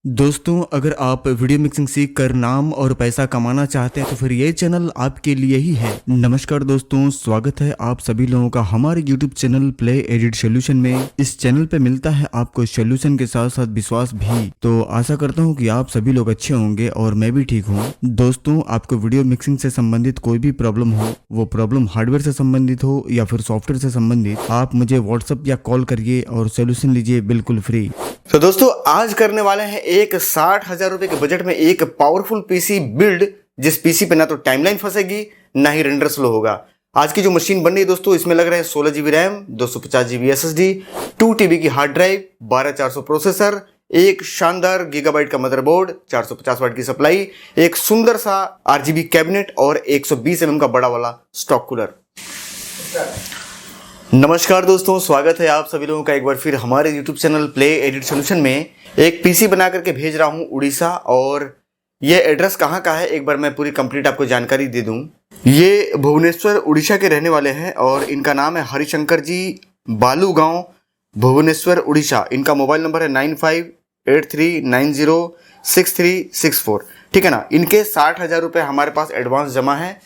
दोस्तों, अगर आप वीडियो मिक्सिंग सीख कर नाम और पैसा कमाना चाहते हैं तो फिर ये चैनल आपके लिए ही है। नमस्कार दोस्तों, स्वागत है आप सभी लोगों का हमारे YouTube channel play edit solution में। इस चैनल पे मिलता है आपको सोल्यूशन के साथ साथ विश्वास भी। तो आशा करता हूँ कि आप सभी लोग अच्छे होंगे और मैं भी ठीक हूँ। दोस्तों, आपको वीडियो मिक्सिंग से संबंधित कोई भी प्रॉब्लम हो, वो प्रॉब्लम हार्डवेयर से संबंधित हो या फिर सॉफ्टवेयर से संबंधित, आप मुझे व्हाट्सएप या कॉल करिए और सोल्यूशन लीजिए बिल्कुल फ्री। तो दोस्तों आज करने वाले हैं एक 60,000 रुपए के बजट में एक पावरफुल पीसी बिल्ड, जिस पीसी पे ना तो टाइमलाइन फंसेगी ना ही रेंडर स्लो होगा। आज की जो मशीन बन रही है दोस्तों, इसमें लग रहे हैं 16 GB RAM, 250 GB SSD, 2 TB की हार्ड ड्राइव, 12400 प्रोसेसर, एक शानदार गीगाबाइट का मदरबोर्ड, 450 वाट की सप्लाई, एक सुंदर सा RGB कैबिनेट और 120 mm का बड़ा वाला स्टॉक कूलर। नमस्कार दोस्तों, स्वागत है आप सभी लोगों का एक बार फिर हमारे YouTube channel play edit solution में। एक पीसी बना करके भेज रहा हूं उड़ीसा, और ये एड्रेस कहां का है एक बार मैं पूरी कंप्लीट आपको जानकारी दे दूं। ये भुवनेश्वर उड़ीसा के रहने वाले हैं और इनका नाम है हरिशंकर जी, बालू गांव, भुवनेश्वर उड़ीसा। इनका मोबाइल नंबर है 9583906364। ठीक है ना। इनके 60,000 रुपये हमारे पास एडवांस जमा है।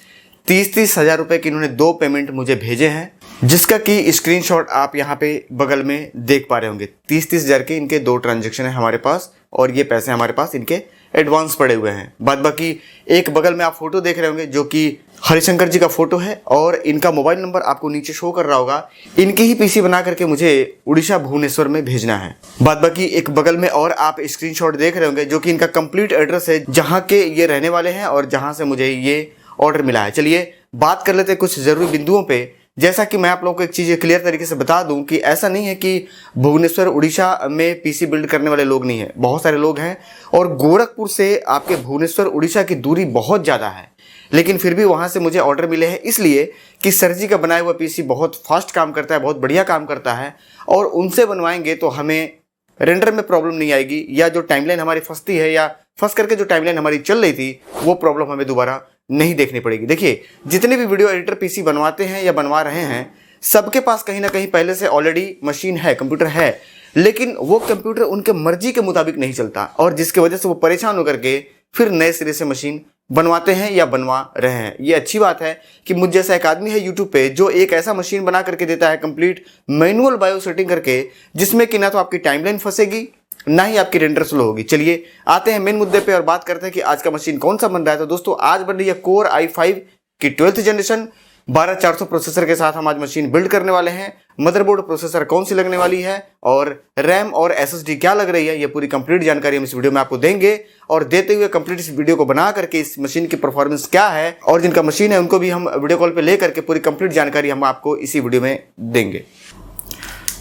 30,000 रुपये की इन्होंने 2 पेमेंट मुझे भेजे हैं, जिसका कि स्क्रीनशॉट आप यहाँ पे बगल में देख पा रहे होंगे। 30,000 के इनके 2 ट्रांजैक्शन है हमारे पास, और ये पैसे हमारे पास इनके एडवांस पड़े हुए हैं। बाद बाकी एक बगल में आप फोटो देख रहे होंगे, जो कि हरिशंकर जी का फोटो है, और इनका मोबाइल नंबर आपको नीचे शो कर रहा होगा। इनकी ही पीसी बना करके मुझे उड़ीसा भुवनेश्वर में भेजना है। बाद बाकी एक बगल में और आप स्क्रीनशॉट देख रहे होंगे, जो कि इनका कंप्लीट एड्रेस है, जहाँ के ये रहने वाले हैं और जहाँ से मुझे ये ऑर्डर मिला है। चलिए बात कर लेते हैं कुछ जरूरी बिंदुओं पे। जैसा कि मैं आप लोगों को एक चीज़ क्लियर तरीके से बता दूं कि ऐसा नहीं है कि भुवनेश्वर उड़ीसा में पीसी बिल्ड करने वाले लोग नहीं है, बहुत सारे लोग हैं। और गोरखपुर से आपके भुवनेश्वर उड़ीसा की दूरी बहुत ज़्यादा है, लेकिन फिर भी वहाँ से मुझे ऑर्डर मिले हैं, इसलिए कि सर जी का बनाया हुआ पीसी बहुत फास्ट काम करता है, बहुत बढ़िया काम करता है, और उनसे बनवाएंगे तो हमें रेंडर में प्रॉब्लम नहीं आएगी, या जो टाइमलाइन हमारी फंसती है या फंस करके जो टाइमलाइन हमारी चल रही थी, वो प्रॉब्लम हमें दोबारा नहीं देखनी पड़ेगी। देखिए, जितने भी वीडियो एडिटर पीसी बनवाते हैं या बनवा रहे हैं, सबके पास कहीं ना कहीं पहले से ऑलरेडी मशीन है, कंप्यूटर है, लेकिन वो कंप्यूटर उनके मर्जी के मुताबिक नहीं चलता, और जिसकी वजह से वो परेशान होकर के फिर नए सिरे से मशीन बनवाते हैं या बनवा रहे हैं। ये अच्छी बात है कि मुझ जैसा एक आदमी है यूट्यूब पे, जो एक ऐसा मशीन बना करके देता है कंप्लीट मैनुअल बायो सेटिंग करके, जिसमें कि ना तो आपकी टाइमलाइन फंसेगी ना ही आपकी रेंडर स्लो होगी। चलिए आते हैं मेन मुद्दे पे और बात करते हैं कि आज का मशीन कौन सा बन रहा है। तो दोस्तों आज बन रही है कोर i5 की 12th जनरेशन 12400 प्रोसेसर के साथ हम आज मशीन बिल्ड करने वाले हैं। मदरबोर्ड प्रोसेसर कौन सी लगने वाली है और रैम और SSD क्या लग रही है, ये पूरी कंप्लीट जानकारी हम इस वीडियो में आपको देंगे। और देते हुए कंप्लीट इस वीडियो को बना करके इस मशीन की परफॉर्मेंस क्या है, और जिनका मशीन है उनको भी हम वीडियो कॉल पे ले करके पूरी कंप्लीट जानकारी हम आपको इसी वीडियो में देंगे।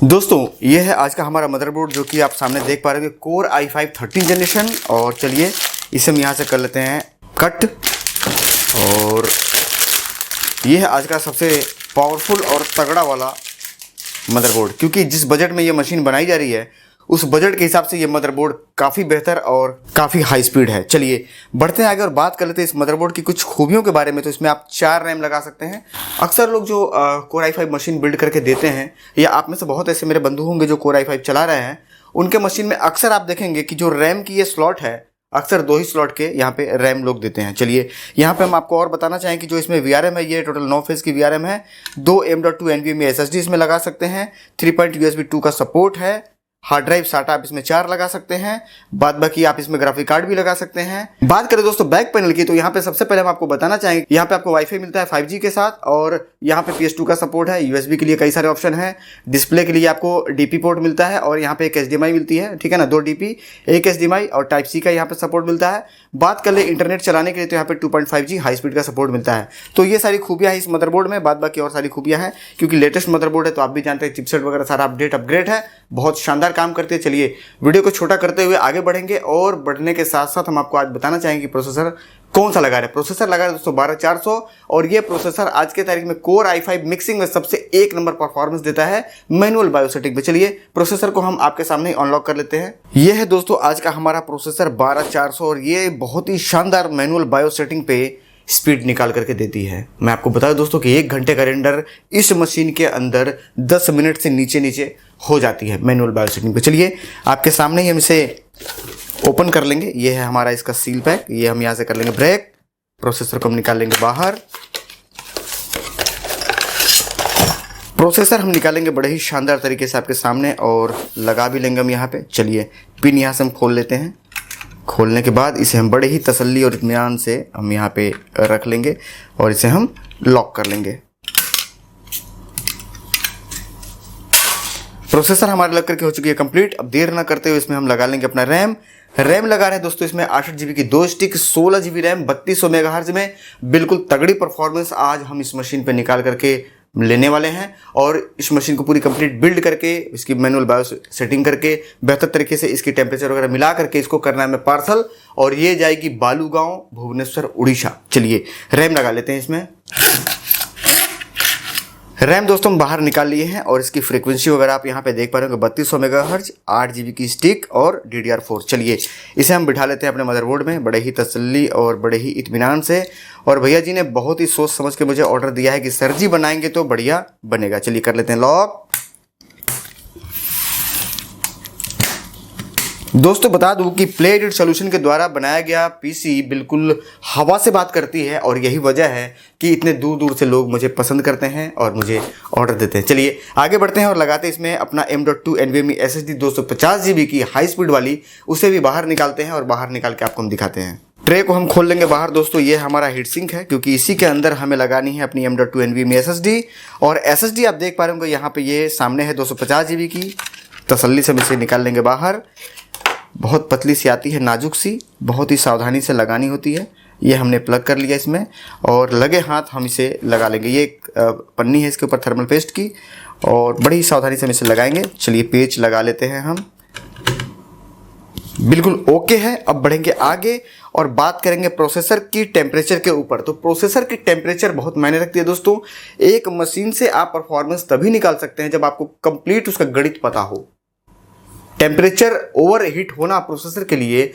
दोस्तों ये है आज का हमारा मदरबोर्ड, जो कि आप सामने देख पा रहे हो, कोर i5 13 जनरेशन। और चलिए इसे हम यहाँ से कर लेते हैं कट। और ये है आज का सबसे पावरफुल और तगड़ा वाला मदरबोर्ड, क्योंकि जिस बजट में ये मशीन बनाई जा रही है, उस बजट के हिसाब से ये मदरबोर्ड काफ़ी बेहतर और काफ़ी हाई स्पीड है। चलिए बढ़ते हैं आगे और बात कर लेते हैं इस मदरबोर्ड की कुछ खूबियों के बारे में। तो इसमें आप 4 रैम लगा सकते हैं। अक्सर लोग जो कोर i5 मशीन बिल्ड करके देते हैं, या आप में से बहुत ऐसे मेरे बंधु होंगे जो कोर i5 चला रहे हैं, उनके मशीन में अक्सर आप देखेंगे कि जो रैम की ये स्लॉट है, अक्सर 2 ही स्लॉट के यहाँ पे रैम लोग देते हैं। चलिए यहाँ पे हम आपको और बताना चाहें कि जो इसमें VRM है, ये टोटल 9 फेज की VRM है। 2 M.2 NVMe SSD इसमें लगा सकते हैं। 3 USB 2 का सपोर्ट है। हार्ड ड्राइव SATA आप इसमें 4 लगा सकते हैं। बाद बाकी आप इसमें ग्राफिक कार्ड भी लगा सकते हैं। बात करें दोस्तों बैक पैनल की, तो यहाँ पे सबसे पहले हम आपको बताना चाहेंगे, यहाँ पे आपको वाईफाई मिलता है 5G के साथ, और यहाँ पे PS2 का सपोर्ट है। USB के लिए कई सारे ऑप्शन है। डिस्प्ले के लिए आपको DP पोर्ट मिलता है, और यहाँ पे एक HDMI मिलती है। ठीक है ना, 2 DP, एक HDMI और Type-C का यहाँ पे सपोर्ट मिलता है। बात कर ले इंटरनेट चलाने के लिए, तो यहाँ पे 2.5G हाई स्पीड का सपोर्ट मिलता है। तो ये सारी खूबियाँ है इस मदरबोर्ड में। बाद बाकी और सारी खूबियाँ हैं, क्योंकि लेटेस्ट मदरबोर्ड है, तो आप भी जानते हैं चिपसेट वगैरह सारा अपग्रेड है, बहुत शानदार काम करते हैं। चलिए वीडियो को छोटा करते हुए आगे बढ़ेंगे, और बढ़ने के साथ साथ हम आपको आज बताना चाहेंगे कि प्रोसेसर कौन सा लगा रहे हैं। प्रोसेसर लगा रहे हैं दोस्तों 12400, और ये प्रोसेसर आज के तारीख में कोर i5 मिक्सिंग में सबसे 1 नंबर परफॉर्मेंस देता है मैनुअल बायो सेटिंग पे। चलिए प्रोसेसर को हम आपके सामने अनलॉक कर लेते हैं। ये है दोस्तों आज का हमारा प्रोसेसर 12400, और ये बहुत ही शानदार मैनुअल बायो सेटिंग पे स्पीड निकाल करके देती है। मैं आपको बता दूं दोस्तों कि 1 घंटे का रेंडर इस मशीन के अंदर 10 मिनट से नीचे हो जाती है मैनुअल बायो सेटिंग पे। चलिए आपके सामने ही हम इसे ओपन कर लेंगे। ये है हमारा इसका सील पैक, ये हम यहाँ से कर लेंगे ब्रेक। प्रोसेसर को हम निकाल लेंगे बाहर। प्रोसेसर हम निकालेंगे बड़े ही शानदार तरीके से आपके सामने और लगा भी लेंगे हम यहाँ पे। चलिए पिन यहाँ से हम खोल लेते हैं। खोलने के बाद इसे हम बड़े ही तसल्ली और इत्मीनान से हम यहाँ पे रख लेंगे और इसे हम लॉक कर लेंगे। प्रोसेसर हमारे लग करके हो चुकी है कंप्लीट। अब देर ना करते हुए इसमें हम लगा लेंगे अपना रैम लगा रहे हैं दोस्तों इसमें 68 GB की 2 स्टिक, 16 GB रैम, 3200 मेगाहर्ट्ज में। बिल्कुल तगड़ी परफॉर्मेंस आज हम इस मशीन पे निकाल करके लेने वाले हैं और इस मशीन को पूरी कंप्लीट बिल्ड करके इसकी मैनुअल बायोस सेटिंग करके बेहतर तरीके से इसकी टेम्परेचर वगैरह मिला करके इसको करना है हमें पार्सल और ये जाएगी बालूगांव, भुवनेश्वर, उड़ीसा। चलिए रैम लगा लेते हैं इसमें। रैम दोस्तों हम बाहर निकाल लिए हैं और इसकी फ्रीक्वेंसी वगैरह आप यहाँ पे देख पा रहे होंगे 3200 मेगाहर्ट्ज, 8 GB की स्टिक और DDR4। चलिए इसे हम बिठा लेते हैं अपने मदरबोर्ड में बड़े ही तसल्ली और बड़े ही इत्मीनान से। और भैया जी ने बहुत ही सोच समझ के मुझे ऑर्डर दिया है कि सर जी बनाएंगे तो बढ़िया बनेगा। चलिए कर लेते हैं लॉक। दोस्तों बता दूं कि प्ले एडिट सॉल्यूशन के द्वारा बनाया गया पीसी बिल्कुल हवा से बात करती है और यही वजह है कि इतने दूर दूर से लोग मुझे पसंद करते हैं और मुझे ऑर्डर देते हैं। चलिए आगे बढ़ते हैं और लगाते हैं इसमें अपना M.2 NVMe SSD 250 GB की हाई स्पीड वाली। उसे भी बाहर निकालते हैं और बाहर निकाल के आपको हम दिखाते हैं। ट्रे को हम खोल लेंगे बाहर दोस्तों। ये हमारा हीट सिंक है क्योंकि इसी के अंदर हमें लगानी है अपनी M.2 NVMe SSD। और SSD आप देख पा रहे होंगे यहाँ पे ये सामने है 250 GB की। तसल्ली से हम इसे निकाल लेंगे बाहर। बहुत पतली सी आती है, नाजुक सी, बहुत ही सावधानी से लगानी होती है। ये हमने प्लग कर लिया इसमें और लगे हाथ हम इसे लगा लेंगे। ये एक पन्नी है इसके ऊपर थर्मल पेस्ट की और बड़ी ही सावधानी से हम इसे लगाएंगे। चलिए पेच लगा लेते हैं हम। बिल्कुल ओके है। अब बढ़ेंगे आगे और बात करेंगे प्रोसेसर की टेम्परेचर के ऊपर। तो प्रोसेसर की टेम्परेचर बहुत मायने रखती है दोस्तों। एक मशीन से आप परफॉर्मेंस तभी निकाल सकते हैं जब आपको कंप्लीट उसका गणित पता हो। टेम्परेचर ओवर हीट होना प्रोसेसर के लिए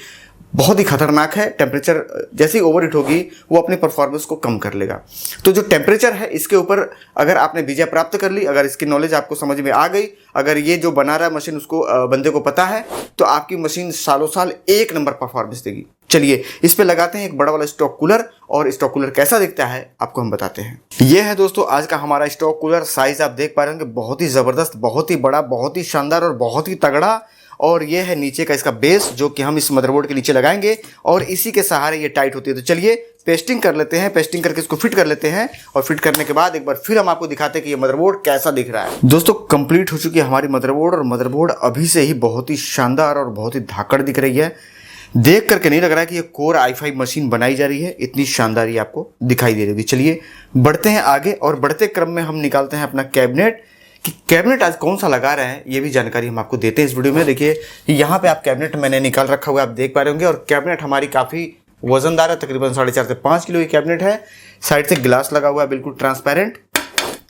बहुत ही खतरनाक है। टेम्परेचर जैसे ही ओवर हीट होगी वो अपने परफॉर्मेंस को कम कर लेगा। तो जो टेम्परेचर है इसके ऊपर अगर आपने विजय प्राप्त कर ली, अगर इसकी नॉलेज आपको समझ में आ गई, अगर ये जो बना रहा है मशीन उसको बंदे को पता है, तो आपकी मशीन सालों साल एक नंबर परफॉर्मेंस देगी। चलिए इस पे लगाते हैं एक बड़ा वाला स्टॉक कूलर और स्टॉक कूलर कैसा दिखता है आपको हम बताते हैं। ये है दोस्तों आज का हमारा स्टॉक कूलर। साइज आप देख पा रहे होंगे बहुत ही ज़बरदस्त, बहुत ही बड़ा, बहुत ही शानदार और बहुत ही तगड़ा। और ये है नीचे का इसका बेस जो कि हम इस मदरबोर्ड के नीचे लगाएंगे और इसी के सहारे ये टाइट होती है। तो चलिए पेस्टिंग कर लेते हैं। पेस्टिंग करके इसको फिट कर लेते हैं और फिट करने के बाद एक बार फिर हम आपको दिखाते हैं कि ये मदरबोर्ड कैसा दिख रहा है। दोस्तों कंप्लीट हो चुकी है हमारी मदरबोर्ड और मदरबोर्ड अभी से ही बहुत ही शानदार और बहुत ही धाकड़ दिख रही है। देख करके नहीं लग रहा है कि ये कोर i5 मशीन बनाई जा रही है, इतनी शानदार ये आपको दिखाई दे रही होगी। चलिए बढ़ते हैं आगे और बढ़ते क्रम में हम निकालते हैं अपना कैबिनेट। कि कैबिनेट आज कौन सा लगा रहे हैं ये भी जानकारी हम आपको देते हैं इस वीडियो में। देखिए यहाँ पे आप कैबिनेट मैंने निकाल रखा हुआ है, आप देख पा रहे होंगे। और कैबिनेट हमारी काफ़ी वजनदार है, तकरीबन 4.5 से 5 किलो की कैबिनेट है। साइड से गिलास लगा हुआ है बिल्कुल ट्रांसपेरेंट,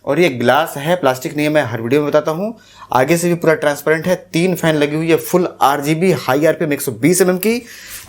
और ये ग्लास है, प्लास्टिक नहीं है, मैं हर वीडियो में बताता हूँ। आगे से भी पूरा ट्रांसपेरेंट है। 3 फैन लगी हुई है full RGB high RPM 120 mm की।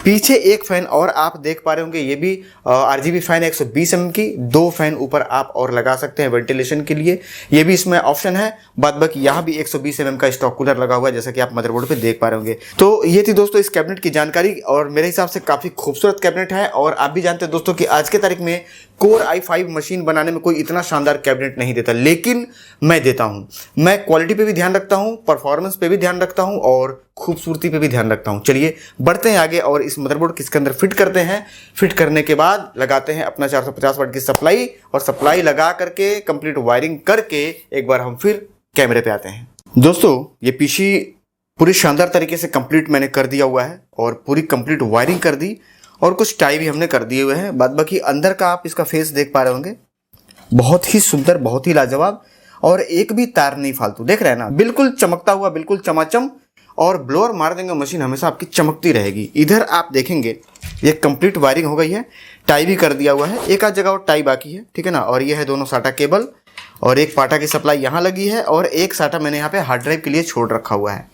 पीछे एक फैन और आप देख पा रहे होंगे, ये भी RGB फैन 120 mm की। 2 फैन ऊपर आप और लगा सकते हैं वेंटिलेशन के लिए, ये भी इसमें ऑप्शन है। बाद बाकी यहाँ भी 120 mm का स्टॉक कूलर लगा हुआ है जैसा कि आप मदरबोर्ड पे देख पा रहे होंगे। तो ये थी दोस्तों इस कैबिनेट की जानकारी और मेरे हिसाब से काफ़ी खूबसूरत कैबिनेट है। और आप भी जानते हैं दोस्तों कि आज के तारीख में कोर i5 मशीन बनाने में कोई इतना शानदार कैबिनेट नहीं देता, लेकिन मैं देता हूँ। मैं क्वालिटी पे भी ध्यान रखता हूँ, परफॉर्मेंस पे भी ध्यान रखता हूँ और खूबसूरती पे भी ध्यान रखता हूँ। चलिए बढ़ते हैं आगे और इस मदरबोर्ड किसके अंदर फिट करते हैं। फिट करने के बाद लगाते हैं अपना 450 वाट की सप्लाई और सप्लाई लगा करके कंप्लीट वायरिंग करके एक बार हम फिर कैमरे पे आते हैं। दोस्तों ये पीसी पूरी शानदार तरीके से कंप्लीट मैंने कर दिया हुआ है और पूरी कंप्लीट वायरिंग कर दी और कुछ टाई भी हमने कर दिए हुए हैं। बाद बाकी अंदर का आप इसका फेस देख पा रहे होंगे, बहुत ही सुंदर, बहुत ही लाजवाब और एक भी तार नहीं फालतू, देख रहे हैं ना, बिल्कुल चमकता हुआ, बिल्कुल चमाचम। और ब्लोअर मार देंगे मशीन हमेशा आपकी चमकती रहेगी। इधर आप देखेंगे ये कंप्लीट वायरिंग हो गई है, टाई भी कर दिया हुआ है, एक आध जगह और टाई बाकी है, ठीक है ना। और ये है दोनों साटा केबल और एक पाटा की सप्लाई यहाँ लगी है और एक साटा मैंने यहाँ पे हार्ड ड्राइव के लिए छोड़ रखा हुआ है।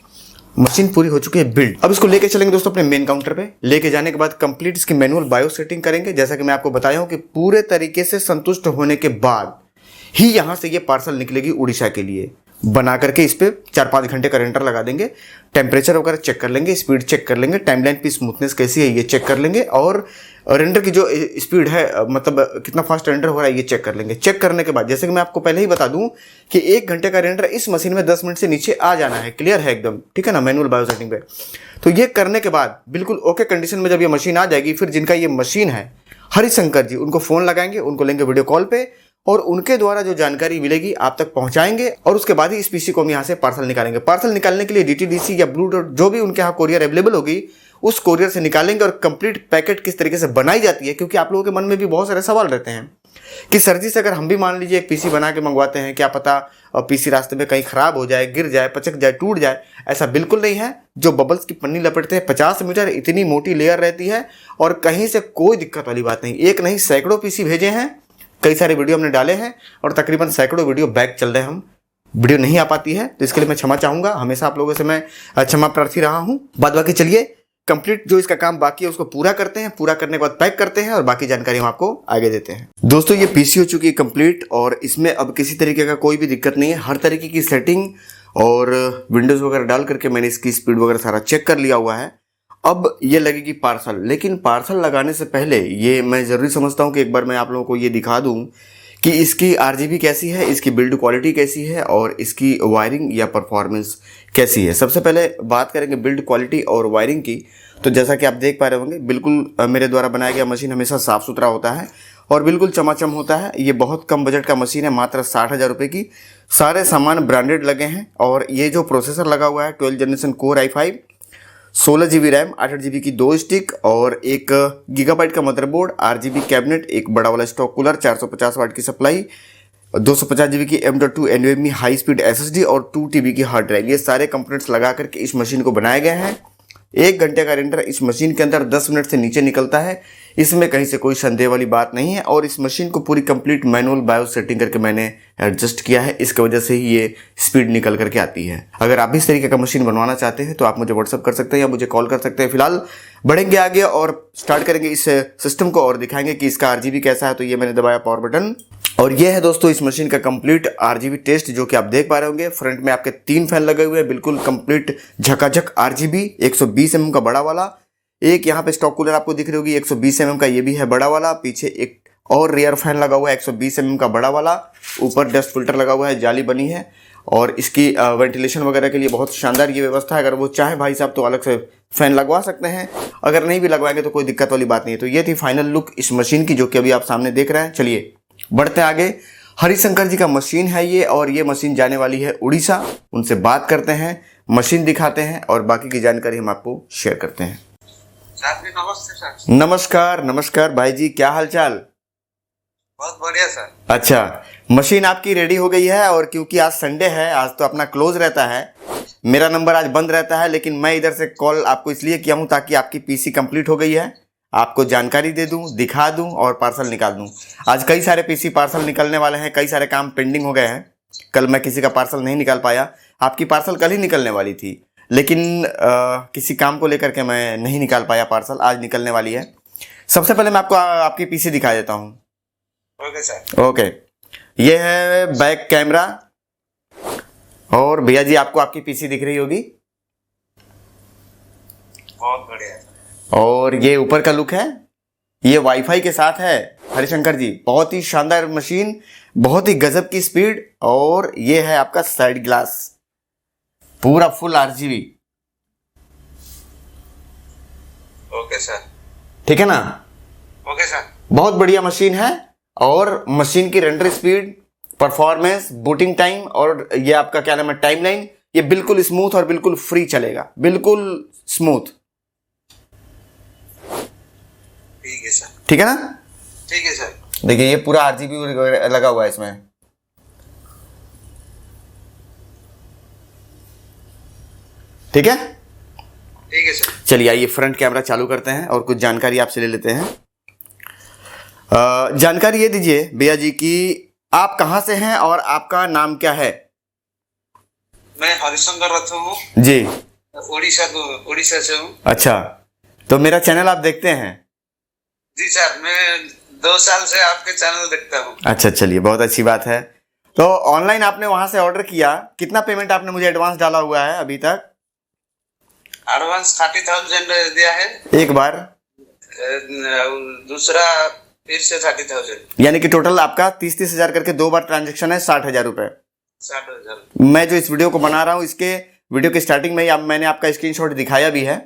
मशीन पूरी हो चुकी है बिल्ड। अब इसको लेके चलेंगे दोस्तों अपने मेन काउंटर पे। लेके जाने के बाद कंप्लीट इसकी मैनुअल बायोस सेटिंग करेंगे। जैसा कि मैं आपको बताया हूँ कि पूरे तरीके से संतुष्ट होने के बाद ही यहाँ से ये पार्सल निकलेगी उड़ीसा के लिए। बना करके इस पे 4-5 घंटे का रेंडर लगा देंगे, टेम्परेचर वगैरह चेक कर लेंगे, स्पीड चेक कर लेंगे, टाइमलाइन की स्मूथनेस कैसी है ये चेक कर लेंगे, और रेंडर की जो स्पीड है मतलब कितना फास्ट रेंडर हो रहा है ये चेक कर लेंगे। चेक करने के बाद जैसे कि मैं आपको पहले ही बता दूं कि 1 घंटे का रेंडर इस मशीन में 10 मिनट से नीचे आ जाना है, क्लियर है एकदम, ठीक है ना, मैनुअल बायो सेटिंग पे। तो ये करने के बाद बिल्कुल ओके कंडीशन में जब ये मशीन आ जाएगी, फिर जिनका ये मशीन है हरिशंकर जी, उनको फ़ोन लगाएंगे, उनको लेंगे वीडियो कॉल पे और उनके द्वारा जो जानकारी मिलेगी आप तक पहुंचाएंगे, और उसके बाद ही इस पीसी को हम यहाँ से पार्सल निकालेंगे। पार्सल निकालने के लिए डीटीडीसी या ब्लू डॉट जो भी उनके यहाँ कोरियर अवेलेबल होगी उस कोरियर से निकालेंगे। और कंप्लीट पैकेट किस तरीके से बनाई जाती है, क्योंकि आप लोगों के मन में भी बहुत सारे सवाल रहते हैं कि सर जी से अगर हम भी मान लीजिए एक पीसी बना के मंगवाते हैं, क्या पता पीसी रास्ते में कहीं खराब हो जाए, गिर जाए, पचक जाए, टूट जाए। ऐसा बिल्कुल नहीं है। जो बबल्स की पन्नी लपेटते हैं 50 मीटर इतनी मोटी लेयर रहती है और कहीं से कोई दिक्कत वाली बात नहीं। एक नहीं सैकड़ों पीसी भेजे हैं, कई सारे वीडियो हमने डाले हैं और तकरीबन सैकड़ों वीडियो बैक चल रहे हैं, हम वीडियो नहीं आ पाती है, तो इसके लिए मैं क्षमा चाहूँगा। हमेशा आप लोगों से मैं क्षमा प्रार्थी रहा हूँ। बाद बाकी चलिए कंप्लीट जो इसका काम बाकी है उसको पूरा करते हैं, पूरा करने के बाद पैक करते हैं और बाकी जानकारी हम आपको आगे देते हैं। दोस्तों ये पीसी हो चुकी है कंप्लीट और इसमें अब किसी तरीके का कोई भी दिक्कत नहीं है। हर तरीके की सेटिंग और विंडोज़ वगैरह डाल करके मैंने इसकी स्पीड वगैरह सारा चेक कर लिया हुआ है। अब ये लगेगी पार्सल, लेकिन पार्सल लगाने से पहले ये मैं ज़रूरी समझता हूँ कि एक बार मैं आप लोगों को ये दिखा दूँ कि इसकी RGB कैसी है, इसकी बिल्ड क्वालिटी कैसी है और इसकी वायरिंग या परफॉर्मेंस कैसी है। सबसे पहले बात करेंगे बिल्ड क्वालिटी और वायरिंग की। तो जैसा कि आप देख पा रहे होंगे, बिल्कुल मेरे द्वारा बनाया गया मशीन हमेशा साफ़ सुथरा होता है और बिल्कुल चमाचम होता है। ये बहुत कम बजट का मशीन है, मात्र 60,000 रुपये की। सारे सामान ब्रांडेड लगे हैं और ये जो प्रोसेसर लगा हुआ है 12 generation core i5, 16 GB RAM, 8 GB की 2 स्टिक और 1 गीगाबाइट का मदरबोर्ड, RGB कैबिनेट, एक बड़ा वाला स्टॉक कूलर, 450 वाट की सप्लाई, 250 GB की M.2 NVMe high speed SSD और 2 TB की हार्ड ड्राइव। ये सारे कंपोनेंट्स लगा करके इस मशीन को बनाए गए हैं। 1 घंटे का रेंडर इस मशीन के अंदर 10 मिनट से नीचे निकलता है, इसमें कहीं से कोई संदेह वाली बात नहीं है। और इस मशीन को पूरी कंप्लीट मैनुअल बायो सेटिंग करके मैंने एडजस्ट किया है, इसकी वजह से ही ये स्पीड निकल करके आती है। अगर आप इस तरीके का मशीन बनवाना चाहते हैं तो आप मुझे व्हाट्सअप कर सकते हैं या मुझे कॉल कर सकते हैं। फिलहाल बढ़ेंगे आगे और स्टार्ट करेंगे इस सिस्टम को और दिखाएंगे कि इसका RGB कैसा है। तो ये मैंने दबाया पावर बटन और ये है दोस्तों इस मशीन का कंप्लीट RGB टेस्ट, जो कि आप देख पा रहे होंगे। फ्रंट में आपके 3 फैन लगे हुए हैं, बिल्कुल कंप्लीट झकाझक RGB, 120 mm का बड़ा वाला। एक यहाँ पे स्टॉक कूलर आपको दिख रही होगी 120 mm का, ये भी है बड़ा वाला। पीछे एक और रियर फैन लगा हुआ है 120 mm का बड़ा वाला। ऊपर डस्ट फिल्टर लगा हुआ है, जाली बनी है और इसकी वेंटिलेशन वगैरह के लिए बहुत शानदार ये व्यवस्था है। अगर वो चाहे भाई साहब तो अलग से फैन लगवा सकते हैं, अगर नहीं भी लगवाएंगे तो कोई दिक्कत वाली बात नहीं है। तो ये थी फाइनल लुक इस मशीन की, जो कि अभी आप सामने देख रहे हैं। चलिए बढ़ते आगे। हरिशंकर जी का मशीन है ये और ये मशीन जाने वाली है उड़ीसा। उनसे बात करते हैं, मशीन दिखाते हैं और बाकी की जानकारी हम आपको शेयर करते हैं। नमस्ते सर। नमस्कार नमस्कार भाई जी, क्या हाल चाल? बहुत बढ़िया सर। अच्छा, मशीन आपकी रेडी हो गई है और क्योंकि आज संडे है, आज तो अपना क्लोज रहता है, मेरा नंबर आज बंद रहता है, लेकिन मैं इधर से कॉल आपको इसलिए किया हूँ ताकि आपकी पीसी कंप्लीट हो गई है, आपको जानकारी दे दूं, दिखा दूं और पार्सल निकाल दूं। आज कई सारे पीसी पार्सल निकलने वाले हैं, कई सारे काम पेंडिंग हो गए हैं। कल मैं किसी का पार्सल नहीं निकाल पाया, आपकी पार्सल कल ही निकलने वाली थी, लेकिन किसी काम को लेकर के मैं नहीं निकाल पाया पार्सल, आज निकलने वाली है। सबसे पहले मैं आपको आपकी पीसी दिखा देता हूँ। Okay sir. ओके, ये है बैक कैमरा और भैया जी आपको आपकी पीसी दिख रही होगी, बहुत बढ़िया। और ये ऊपर का लुक है, ये वाईफाई के साथ है। हरिशंकर जी बहुत ही शानदार मशीन, बहुत ही गजब की स्पीड। और ये है आपका साइड ग्लास, पूरा फुल RGB। Okay sir. ठीक है ना? Okay sir. बहुत बढ़िया मशीन है और मशीन की render speed, performance, booting time और ये आपका क्या नाम है टाइमलाइन, ये बिल्कुल स्मूथ और बिल्कुल फ्री चलेगा, बिल्कुल स्मूथ। ठीक है सर। ठीक है ना? ठीक है सर। देखिए ये पूरा RGB लगा हुआ है इसमें। ठीक है? ठीक है सर। चलिए आइए फ्रंट कैमरा चालू करते हैं और कुछ जानकारी आपसे ले लेते हैं। जानकारी ये दीजिए भैया जी कि आप कहाँ से हैं और आपका नाम क्या है? मैं हरिशंकर रथू हूँ जी। उड़ीसा से हूँ। अच्छा, तो मेरा चैनल आप देखते हैं? जी सर, मैं 2 साल से आपके चैनल देखता हूँ। अच्छा, चलिए बहुत अच्छी बात है। तो ऑनलाइन आपने वहां से ऑर्डर किया, कितना पेमेंट आपने मुझे एडवांस डाला हुआ है अभी तक? एडवांस 30,000 दिया है, एक बार, दूसरा फिर से 30,000, यानी कि टोटल आपका 30-30 हजार करके 2 बार ट्रांजेक्शन है, 60,000 रुपए। 60,000। मैं जो इस वीडियो को बना रहा हूँ, इसके वीडियो के स्टार्टिंग में ही मैंने आपका स्क्रीनशॉट दिखाया भी है,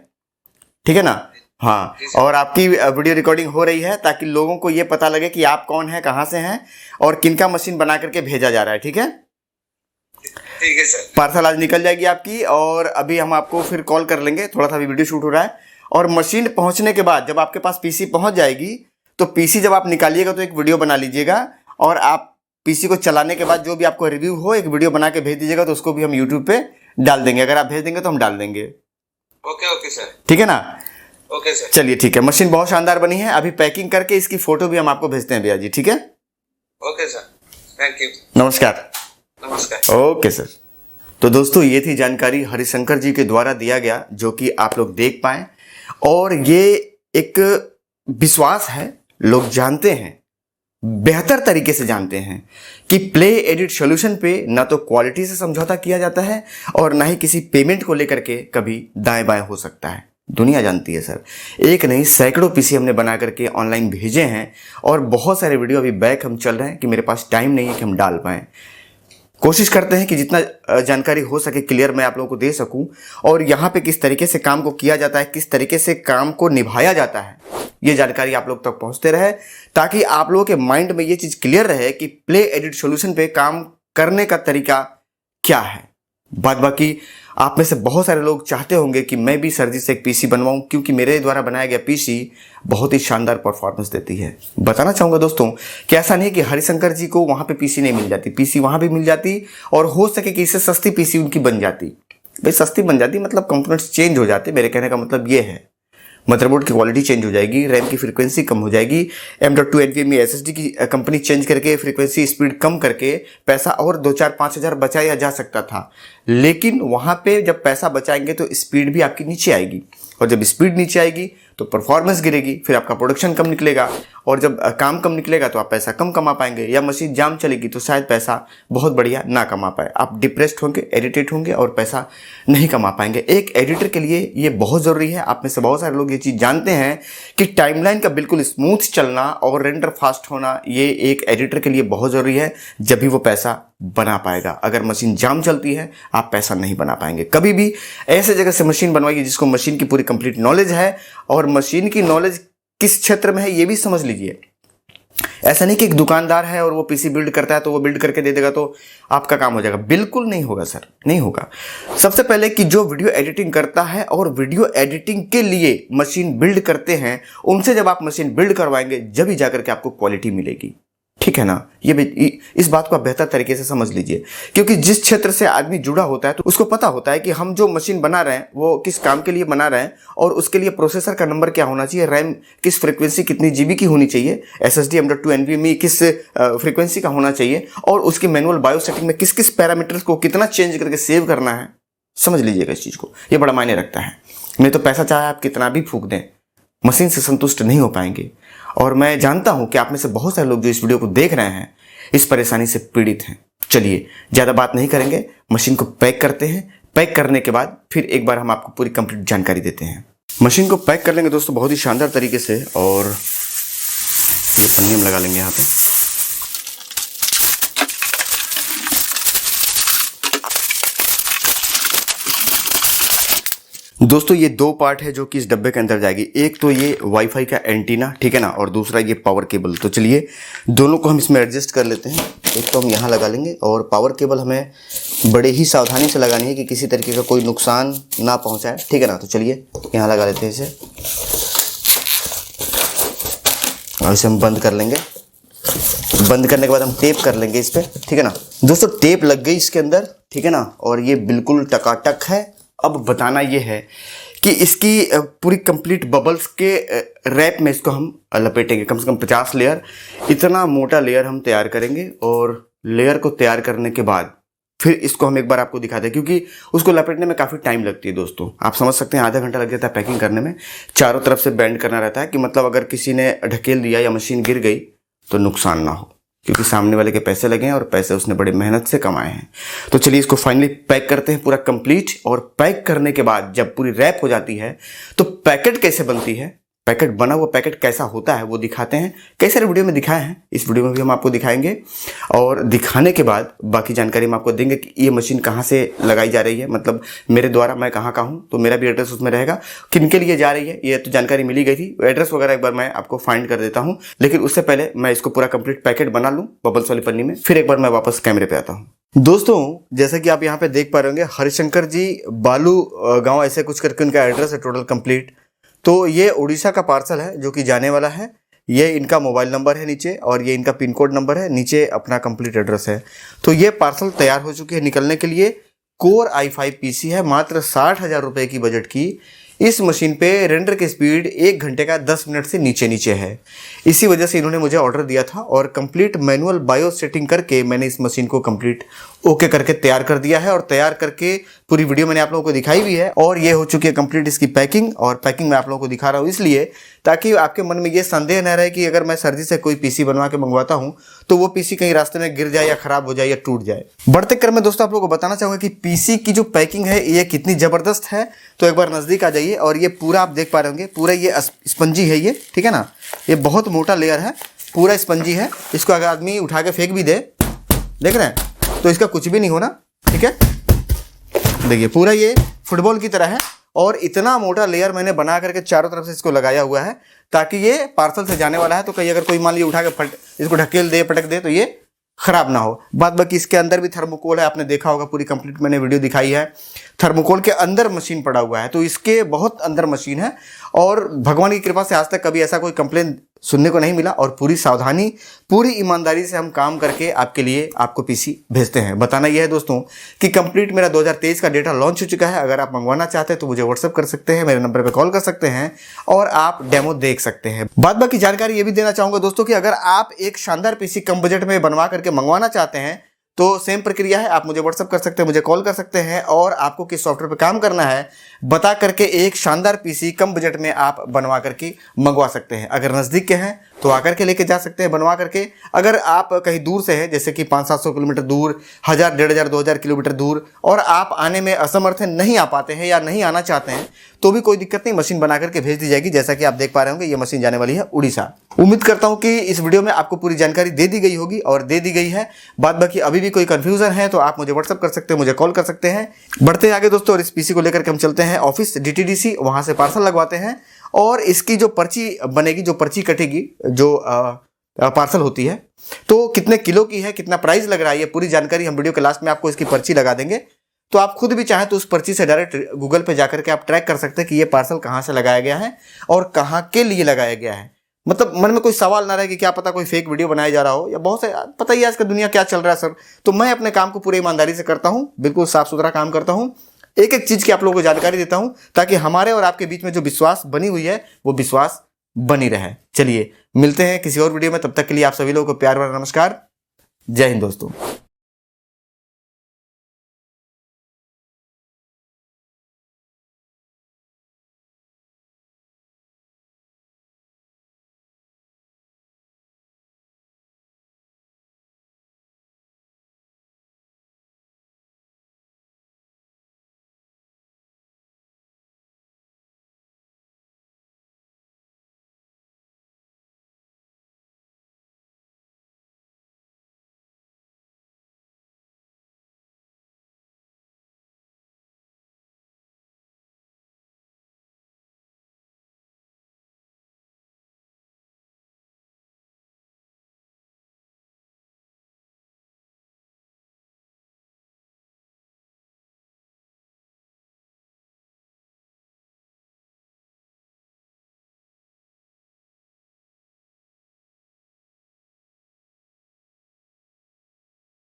ठीक है ना? हाँ, और आपकी वीडियो रिकॉर्डिंग हो रही है ताकि लोगों को ये पता लगे कि आप कौन है, कहाँ से हैं और किनका मशीन बना करके भेजा जा रहा है, ठीक है? ठीक है सर। पार्सल आज निकल जाएगी आपकी, और अभी हम आपको फिर कॉल कर लेंगे, थोड़ा सा अभी वीडियो शूट हो रहा है। और मशीन पहुंचने के बाद जब आपके पास पीसी पहुंच जाएगी, तो पीसी जब आप निकालिएगा तो एक वीडियो बना लीजिएगा, और आप पीसी को चलाने के बाद जो भी आपको रिव्यू हो एक वीडियो बना के भेज दीजिएगा, तो उसको भी हम यूट्यूब पे डाल देंगे। अगर आप भेज देंगे तो हम डाल देंगे। Okay okay sir. ठीक है ना? Okay sir. चलिए ठीक है, मशीन बहुत शानदार बनी है। अभी पैकिंग करके इसकी फोटो भी हम आपको भेजते हैं भैया जी, ठीक है? Okay sir, thank you. नमस्कार। नमस्कार। Okay sir. तो दोस्तों, ये थी जानकारी हरिशंकर जी के द्वारा दिया गया, जो कि आप लोग देख पाए, और ये एक विश्वास है, लोग जानते हैं, बेहतर तरीके से जानते हैं कि प्ले एडिट सॉल्यूशन पे ना तो क्वालिटी से समझौता किया जाता है और ना ही किसी पेमेंट को लेकर के कभी दाएं बाएं हो सकता है। दुनिया जानती है सर, एक नहीं सैकड़ों पीसी हमने बना करके ऑनलाइन भेजे हैं, और बहुत सारे वीडियो अभी बैक हम चल रहे हैं कि मेरे पास टाइम नहीं है कि हम डाल पाएँ। कोशिश करते हैं कि जितना जानकारी हो सके क्लियर मैं आप लोगों को दे सकूं, और यहाँ पे किस तरीके से काम को किया जाता है, किस तरीके से काम को निभाया जाता है, ये जानकारी आप लोग तक पहुंचते रहे, ताकि आप लोगों के माइंड में ये चीज़ क्लियर रहे कि प्ले एडिट सॉल्यूशन पे काम करने का तरीका क्या है। बाद बाकी आप में से बहुत सारे लोग चाहते होंगे कि मैं भी सर जी से एक पीसी बनवाऊं, क्योंकि मेरे द्वारा बनाया गया पीसी बहुत ही शानदार परफॉर्मेंस देती है। बताना चाहूँगा दोस्तों कि ऐसा नहीं कि हरिशंकर जी को वहाँ पे पीसी नहीं मिल जाती, पीसी वहाँ भी मिल जाती, और हो सके कि इससे सस्ती पीसी उनकी बन जाती। भाई सस्ती बन जाती मतलब कंपोनेंट्स चेंज हो जाते, मेरे कहने का मतलब ये है। मदरबोर्ड की क्वालिटी चेंज हो जाएगी, रैम की फ्रीक्वेंसी कम हो जाएगी, M.2 NVMe SSD की कंपनी चेंज करके फ्रीक्वेंसी स्पीड कम करके पैसा और 2-4-5 हज़ार बचाया जा सकता था। लेकिन वहाँ पे जब पैसा बचाएंगे तो स्पीड भी आपकी नीचे आएगी, और जब स्पीड नीचे आएगी तो परफॉर्मेंस गिरेगी, फिर आपका प्रोडक्शन कम निकलेगा, और जब काम कम निकलेगा तो आप पैसा कम कमा पाएंगे, या मशीन जाम चलेगी तो शायद पैसा बहुत बढ़िया ना कमा पाए। आप डिप्रेस्ड होंगे, इरिटेट होंगे और पैसा नहीं कमा पाएंगे। एक एडिटर के लिए ये बहुत ज़रूरी है। आप में से बहुत सारे लोग ये चीज़ जानते हैं कि टाइमलाइन का बिल्कुल स्मूथ चलना और रेंडर फास्ट होना, ये एक एडिटर के लिए बहुत ज़रूरी है, जब भी वो पैसा बना पाएगा। अगर मशीन जाम चलती है आप पैसा नहीं बना पाएंगे। कभी भी ऐसे जगह से मशीन बनवाइए जिसको मशीन की पूरी कंप्लीट नॉलेज है, और मशीन की नॉलेज किस क्षेत्र में है ये भी समझ लीजिए। ऐसा नहीं कि एक दुकानदार है और वो पीसी बिल्ड करता है तो वो बिल्ड करके दे देगा तो आपका काम हो जाएगा, बिल्कुल नहीं होगा सर, नहीं होगा। सबसे पहले कि जो वीडियो एडिटिंग करता है और वीडियो एडिटिंग के लिए मशीन बिल्ड करते हैं, उनसे जब आप मशीन बिल्ड करवाएंगे जब ही जाकर के आपको क्वालिटी मिलेगी, ठीक है ना? ये इस बात को आप बेहतर तरीके से समझ लीजिए, क्योंकि जिस क्षेत्र से आदमी जुड़ा होता है तो उसको पता होता है कि हम जो मशीन बना रहे हैं वो किस काम के लिए बना रहे हैं, और उसके लिए प्रोसेसर का नंबर क्या होना चाहिए, रैम किस फ्रीक्वेंसी कितनी जीबी की होनी चाहिए, SSD M.2 NVMe किस फ्रीक्वेंसी का होना चाहिए, और उसकी मैनुअल बायो सेटिंग में किस किस पैरामीटर्स को कितना चेंज करके सेव करना है। समझ लीजिएगा इस चीज़ को, ये बड़ा मायने रखता है। नहीं तो पैसा चाहे आप कितना भी फूंक दें, मशीन से संतुष्ट नहीं हो पाएंगे। और मैं जानता हूं कि आप में से बहुत सारे लोग जो इस वीडियो को देख रहे हैं इस परेशानी से पीड़ित हैं। चलिए ज़्यादा बात नहीं करेंगे, मशीन को पैक करते हैं। पैक करने के बाद फिर एक बार हम आपको पूरी कंप्लीट जानकारी देते हैं। मशीन को पैक कर लेंगे दोस्तों बहुत ही शानदार तरीके से, और ये पन्नी हम लगा लेंगे यहाँ पे। दोस्तों ये दो पार्ट है जो कि इस डब्बे के अंदर जाएगी। एक तो ये वाईफाई का एंटीना, ठीक है ना, और दूसरा ये पावर केबल। तो चलिए दोनों को हम इसमें एडजस्ट कर लेते हैं। एक तो हम यहाँ लगा लेंगे, और पावर केबल हमें बड़े ही सावधानी से लगानी है कि किसी तरीके का कोई नुकसान ना पहुँचाए, ठीक है ना। तो चलिए यहाँ लगा लेते हैं इसे, और इसे हम बंद कर लेंगे। बंद करने के बाद हम टेप कर लेंगे इस पर, ठीक है ना। दोस्तों टेप लग गई इसके अंदर, ठीक है ना, और ये बिल्कुल टकाटक है। अब बताना ये है कि इसकी पूरी कंप्लीट बबल्स के रैप में इसको हम लपेटेंगे, कम से कम 50 लेयर, इतना मोटा लेयर हम तैयार करेंगे। और लेयर को तैयार करने के बाद फिर इसको हम एक बार आपको दिखाते हैं, क्योंकि उसको लपेटने में काफ़ी टाइम लगती है दोस्तों। आप समझ सकते हैं आधा घंटा लग जाता है पैकिंग करने में। चारों तरफ से बैंड करना रहता है कि मतलब अगर किसी ने ढकेल दिया या मशीन गिर गई तो नुकसान ना हो। क्योंकि सामने वाले के पैसे लगे हैं और पैसे उसने बड़ी मेहनत से कमाए हैं। तो चलिए इसको फाइनली पैक करते हैं पूरा कंप्लीट। और पैक करने के बाद जब पूरी रैप हो जाती है तो पैकेट कैसे बनती है, पैकेट बना हुआ पैकेट कैसा होता है वो दिखाते हैं। कई सारे वीडियो में दिखाए हैं, इस वीडियो में भी हम आपको दिखाएंगे। और दिखाने के बाद बाकी जानकारी हम आपको देंगे कि ये मशीन कहाँ से लगाई जा रही है, मतलब मेरे द्वारा मैं कहाँ का हूँ, तो मेरा भी एड्रेस उसमें रहेगा। किन के लिए जा रही है ये तो जानकारी मिली गई थी, एड्रेस वगैरह एक बार मैं आपको फाइंड कर देता हूँ। लेकिन उससे पहले मैं इसको पूरा कंप्लीट पैकेट बना लूँ बबल्स वाली पन्नी में, फिर एक बार मैं वापस कैमरे पे आता हूँ। दोस्तों जैसा कि आप यहाँ पे देख पा रहे होंगे, हरिशंकर जी बालू गाँव ऐसे कुछ करके उनका एड्रेस है टोटल कंप्लीट। तो ये उड़ीसा का पार्सल है जो कि जाने वाला है। ये इनका मोबाइल नंबर है नीचे, और ये इनका पिन कोड नंबर है नीचे, अपना कंप्लीट एड्रेस है। तो ये पार्सल तैयार हो चुकी है निकलने के लिए। कोर i5 पीसी है, मात्र 60,000 रुपये की बजट की। इस मशीन पे रेंडर की स्पीड 1 घंटे का 10 मिनट से नीचे है। इसी वजह से इन्होंने मुझे ऑर्डर दिया था और कंप्लीट मैनुअल बायोस सेटिंग करके मैंने इस मशीन को कंप्लीट ओके करके तैयार कर दिया है। और तैयार करके पूरी वीडियो मैंने आप लोगों को दिखाई भी है। और ये हो चुकी है कंप्लीट इसकी पैकिंग। और पैकिंग मैं आप लोगों को दिखा रहा हूँ इसलिए ताकि आपके मन में ये संदेह न रहे कि अगर मैं सर्जी से कोई पीसी बनवा के मंगवाता हूँ तो वो पीसी कहीं रास्ते में गिर जाए या खराब हो जाए या टूट जाए। बढ़ते क्रम में दोस्तों आप लोगों को बताना चाहूँगा कि पीसी की जो पैकिंग है ये कितनी ज़बरदस्त है। तो एक बार नज़दीक आ जाइए। और ये पूरा आप देख पा रहे होंगे, पूरा ये स्पंजी है ये, ठीक है ना। ये बहुत मोटा लेयर है, पूरा स्पंजी है। इसको अगर आदमी उठा के फेंक भी दे, देख रहे हैं, तो इसका कुछ भी नहीं होना, ठीक है। देखिए पूरा ये फुटबॉल की तरह है। और इतना मोटा लेयर मैंने बना करके चारों तरफ से इसको लगाया हुआ है ताकि ये पार्सल से जाने वाला है तो कहीं अगर कोई मान लीजिए उठा के इसको ढकेल दे, पटक दे तो ये खराब ना हो। बाद बाकी इसके अंदर भी थर्मोकोल है, आपने देखा होगा, पूरी कंप्लीट मैंने वीडियो दिखाई है। थर्मोकोल के अंदर मशीन पड़ा हुआ है, तो इसके बहुत अंदर मशीन है। और भगवान की कृपा से आज तक कभी ऐसा कोई कंप्लेन सुनने को नहीं मिला। और पूरी सावधानी, पूरी ईमानदारी से हम काम करके आपके लिए आपको पीसी भेजते हैं। बताना यह है दोस्तों कि कंप्लीट मेरा 2023 का डेटा लॉन्च हो चुका है। अगर आप मंगवाना चाहते हैं तो मुझे व्हाट्सअप कर सकते हैं, मेरे नंबर पर कॉल कर सकते हैं और आप डेमो देख सकते हैं। बाद बाकी जानकारी ये भी देना चाहूँगा दोस्तों कि अगर आप एक शानदार पीसी कम बजट में बनवा करके मंगवाना चाहते हैं तो सेम प्रक्रिया है, आप मुझे व्हाट्सअप कर सकते हैं, मुझे कॉल कर सकते हैं। और आपको किस सॉफ्टवेयर पे काम करना है बता करके एक शानदार पीसी कम बजट में आप बनवा करके मंगवा सकते हैं। अगर नज़दीक के हैं तो आकर के लेके जा सकते हैं बनवा करके। अगर आप कहीं दूर से हैं, जैसे कि 500-700 किलोमीटर दूर, 1000, 1500, 2000 किलोमीटर दूर, और आप आने में असमर्थ हैं, नहीं आ पाते हैं या नहीं आना चाहते हैं, तो भी कोई दिक्कत नहीं, मशीन बना करके भेज दी जाएगी। जैसा कि आप देख पा रहे होंगे ये मशीन जाने वाली है उड़ीसा। उम्मीद करता हूं कि इस वीडियो में आपको पूरी जानकारी दे दी गई होगी और दे दी गई है। बाद बाकी अभी भी कोई कंफ्यूजन है तो आप मुझे व्हाट्सअप कर सकते हैं, मुझे कॉल कर सकते हैं। बढ़ते हैं आगे दोस्तों, और इस पीसी को लेकर के हम चलते हैं ऑफिस DTDC, वहां से पार्सल लगवाते हैं। और इसकी जो पर्ची बनेगी, जो पर्ची कटेगी, जो पार्सल होती है, तो कितने किलो की है, कितना प्राइस लग रहा है, ये पूरी जानकारी हम वीडियो के लास्ट में आपको इसकी पर्ची लगा देंगे। तो आप खुद भी चाहें तो उस पर्ची से डायरेक्ट गूगल पे जाकर के आप ट्रैक कर सकते हैं कि ये पार्सल कहाँ से लगाया गया है और कहाँ के लिए लगाया गया है। मतलब मन में कोई सवाल ना रहे कि क्या पता कोई फेक वीडियो बनाया जा रहा हो, या बहुत से पता ही आज का दुनिया क्या चल रहा है सर। तो मैं अपने काम को पूरी ईमानदारी से करता हूँ, बिल्कुल साफ सुथरा काम करता हूँ, एक एक चीज़ की आप लोगों को जानकारी देता हूँ ताकि हमारे और आपके बीच में जो विश्वास बनी हुई है वो विश्वास बनी रहे। चलिए मिलते हैं किसी और वीडियो में, तब तक के लिए आप सभी लोगों को प्यार भरा नमस्कार। जय हिंद दोस्तों।